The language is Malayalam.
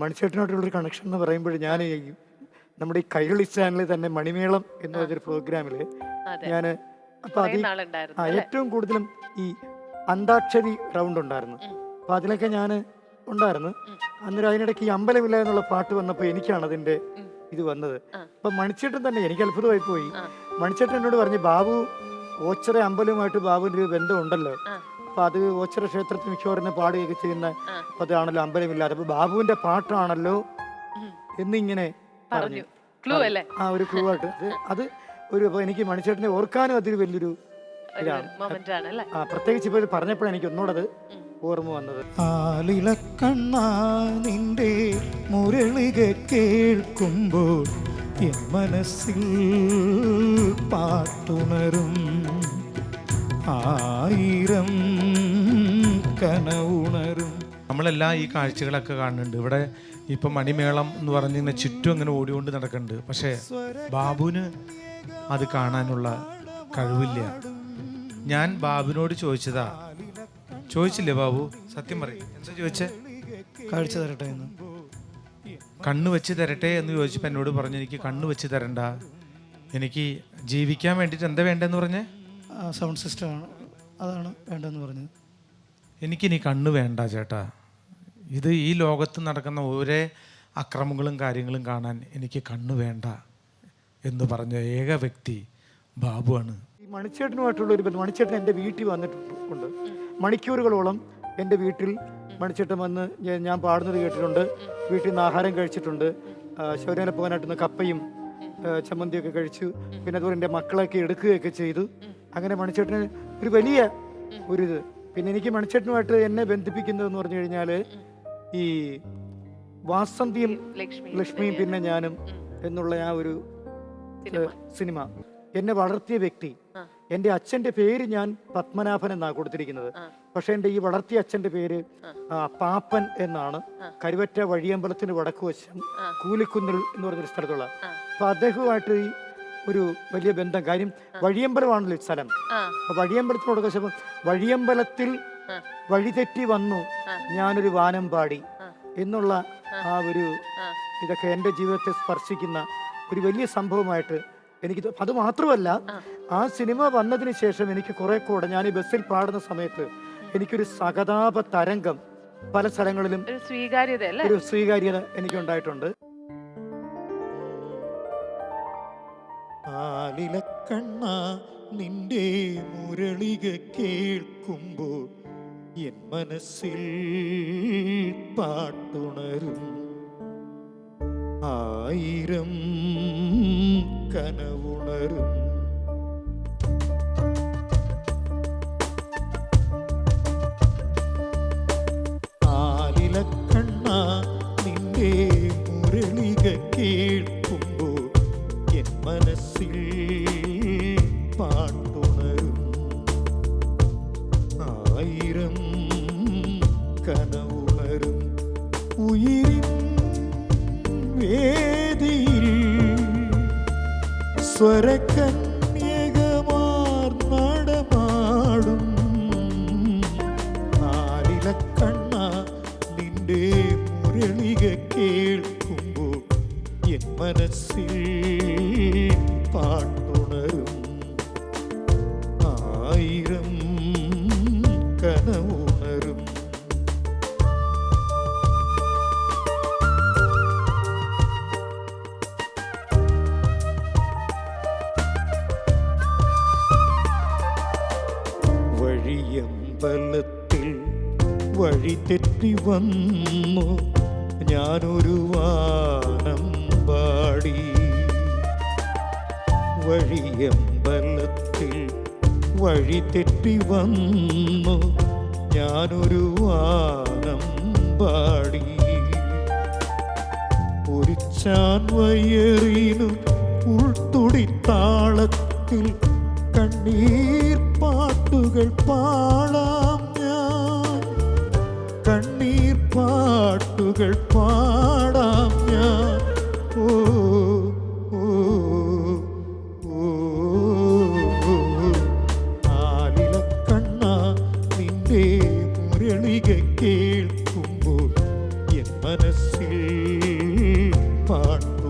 മണിച്ചേട്ടനായിട്ടുള്ളൊരു കണക്ഷൻ എന്ന് പറയുമ്പോൾ ഞാൻ നമ്മുടെ ഈ കൈരളി ചാനലിൽ തന്നെ മണിമേളം എന്ന് പറഞ്ഞൊരു പ്രോഗ്രാമിൽ ഞാൻ അപ്പോൾ ഏറ്റവും കൂടുതലും ഈ അന്താക്ഷരി റൗണ്ട് ഉണ്ടായിരുന്നു. അപ്പോൾ അതിലൊക്കെ ഞാൻ ഉണ്ടായിരുന്നു. അന്നേരം അതിനിടയ്ക്ക് ഈ അമ്പലമില്ല എന്നുള്ള പാട്ട് വന്നപ്പോൾ എനിക്കാണ് അതിൻ്റെ ഇത് വന്നത്. അപ്പം മണിച്ചേട്ടൻ തന്നെ എനിക്ക് അത്ഭുതമായി പോയി. മണിച്ചേട്ടൻ എന്നോട് പറഞ്ഞു, ബാബു ഓച്ചറ അമ്പലവുമായിട്ട് ബാബുവിൻ്റെ ഒരു ബന്ധമുണ്ടല്ലോ, അപ്പൊ അത് ഓച്ചറ ക്ഷേത്രത്തിൽ മിക്കവാറും പാടുകയൊക്കെ ചെയ്യുന്ന അതാണല്ലോ അമ്പലമില്ലാതെ, അപ്പൊ ബാബുവിന്റെ പാട്ടാണല്ലോ എന്നിങ്ങനെ പറഞ്ഞു. ആ ഒരു ക്ലൂ ആയിട്ട് അത് ഒരു എനിക്ക് മണിച്ചേട്ടനെ ഓർക്കാനും അതൊരു വലിയൊരു ഇതാണ്. പ്രത്യേകിച്ച് ഇപ്പൊ പറഞ്ഞപ്പോഴാണ് എനിക്ക് ഒന്നുകൂടെ ഓർമ്മ വന്നത്. ആലിലക്കണ്ണാ നിന്റെ മുരളിക കേൾക്കുമ്പോൾ എൻ മനസ്സിൽ പാട്ടുണരും, ആയിരം കനവുണരും. നമ്മളെല്ലാം ഈ കാഴ്ചകളൊക്കെ കാണുന്നുണ്ട്. ഇവിടെ ഇപ്പം മണിമേളം എന്ന് പറഞ്ഞിങ്ങനെ ചുറ്റും അങ്ങനെ ഓടിക്കൊണ്ട് നടക്കുന്നുണ്ട്. പക്ഷേ ബാബുവിന് അത് കാണാനുള്ള കഴിവില്ല. ഞാൻ ബാബുവിനോട് ചോദിച്ചില്ലേ ബാബു, സത്യം പറയും, എന്താ ചോദിച്ചേ? കാഴ്ച തരട്ടെ എന്ന്, കണ്ണ് വെച്ച് തരട്ടെ എന്ന് ചോദിച്ചപ്പോൾ എന്നോട് പറഞ്ഞു, എനിക്ക് കണ്ണ് വെച്ച് തരണ്ട, എനിക്ക് ജീവിക്കാൻ വേണ്ടിയിട്ട് എന്താ വേണ്ടതെന്ന് പറഞ്ഞേ? സൗണ്ട് സിസ്റ്റമാണ്, അതാണ് വേണ്ടതെന്ന് പറഞ്ഞത്. എനിക്കിനി കണ്ണ് വേണ്ട ചേട്ടാ, ഇത് ഈ ലോകത്ത് നടക്കുന്ന ഓരോ അക്രമങ്ങളും കാര്യങ്ങളും കാണാൻ എനിക്ക് കണ്ണ് വേണ്ട എന്ന് പറഞ്ഞ ഏക വ്യക്തി ബാബുവാണ്. ഈ മണിച്ചേട്ടനുമായിട്ടുള്ള ഒരു ബന്ധം, മണിച്ചേട്ടൻ എൻ്റെ വീട്ടിൽ വന്നിട്ടുണ്ട്. മണിക്കൂറുകളോളം എൻ്റെ വീട്ടിൽ മണിച്ചേട്ടൻ വന്ന് ഞാൻ പാടുന്നത് കേട്ടിട്ടുണ്ട്. വീട്ടിൽ നിന്ന് ആഹാരം കഴിച്ചിട്ടുണ്ട്. ശബരിമല പോകാനായിട്ടൊന്ന് കപ്പയും ചമ്മന്തിയൊക്കെ കഴിച്ചു. പിന്നെ അതുപോലെ എൻ്റെ മക്കളൊക്കെ എടുക്കുകയൊക്കെ ചെയ്തു. അങ്ങനെ മണിച്ചേട്ടന് ഒരു വലിയ ഒരിത്. പിന്നെ എനിക്ക് മണിച്ചേട്ടനുമായിട്ട് എന്നെ ബന്ധിപ്പിക്കുന്നതെന്ന് പറഞ്ഞു കഴിഞ്ഞാൽ ഈ വാസന്തിയും ലക്ഷ്മിയും പിന്നെ ഞാനും എന്നുള്ള ആ ഒരു സിനിമ. എന്നെ വളർത്തിയ വ്യക്തി, എൻ്റെ അച്ഛൻ്റെ പേര് ഞാൻ പത്മനാഭൻ എന്നാണ് കൊടുത്തിരിക്കുന്നത്. പക്ഷെ എൻ്റെ ഈ വളർത്തിയ അച്ഛൻ്റെ പേര് പാപ്പൻ എന്നാണ്. കരുവറ്റ വഴിയമ്പലത്തിന് വടക്കുവശം കൂലിക്കുന്നിൽ എന്ന് പറഞ്ഞൊരു സ്ഥലത്തുള്ള. അപ്പൊ അദ്ദേഹവുമായിട്ട് ഒരു വലിയ ബന്ധം. കാര്യം വഴിയമ്പലമാണല്ലോ ഈ സ്ഥലം. അപ്പൊ വഴിയമ്പലത്തിനോട് വശം വഴിയമ്പലത്തിൽ വഴിതെറ്റി വന്നു ഞാനൊരു വാനം പാടി എന്നുള്ള ആ ഒരു ഇതൊക്കെ എൻ്റെ ജീവിതത്തെ സ്പർശിക്കുന്ന ഒരു വലിയ സംഭവമായിട്ട് എനിക്ക്. അത് മാത്രമല്ല, ആ സിനിമ വന്നതിന് ശേഷം എനിക്ക് കുറെ കൂടെ ഞാൻ ഈ ബസ്സിൽ പാടുന്ന സമയത്ത് എനിക്കൊരു സഹതാപ തരംഗം പല സ്ഥലങ്ങളിലും ഒരു സ്വീകാര്യത എനിക്കുണ്ടായിട്ടുണ്ട്. ആലിലക്കണ്ണാ നിന്റെ മുരളിക കേൾക്കുമ്പോൾ എൻ മനസ്സിൽ പാട്ടുണരും, ആയിരം കനവുണരും. ആലിലക്കണ്ണാ നിന്റെ മുരളിക കേൾക്കുമ്പോൾ എൻ മനസ്സിൽ പാട്ടുണരും, ആയിരം കനവുണരും. ഉയിരിൻ വേദിയിൽ സ്വരകന്യകമാർ നടമാടും. ആലിലക്കണ്ണാ നിന്റെ മുരളിക കേൾക്കുമ്പോൾ എൻ മനസ്സിൽ പാട്ടുണരും, ആയിരം കനവുണരും. വഴിയമ്പലത്തിൽ വഴി തെറ്റി വന്നു ഞാനൊരു വാനം പാടി. വഴിയമ്പലത്തിൽ വഴി തെറ്റി വന്നു ഞാനൊരു വാനം പാടി. ഒരു ചാൻവയറിനു ഉൾത്തുടിത്താളത്തിൽ കണ്ണീർ പാട്ടുകൾ പാടാം ഞാൻ, കണ്ണീർ പാട്ടുകൾ പാടാം ഞാൻ. ഓ ഓ ഓ ആലിലക്കണ്ണാ നിന്റെ മുരളിക കേൾക്കുമ്പോൾ എൻ മനസ്സിൽ പാട്ട്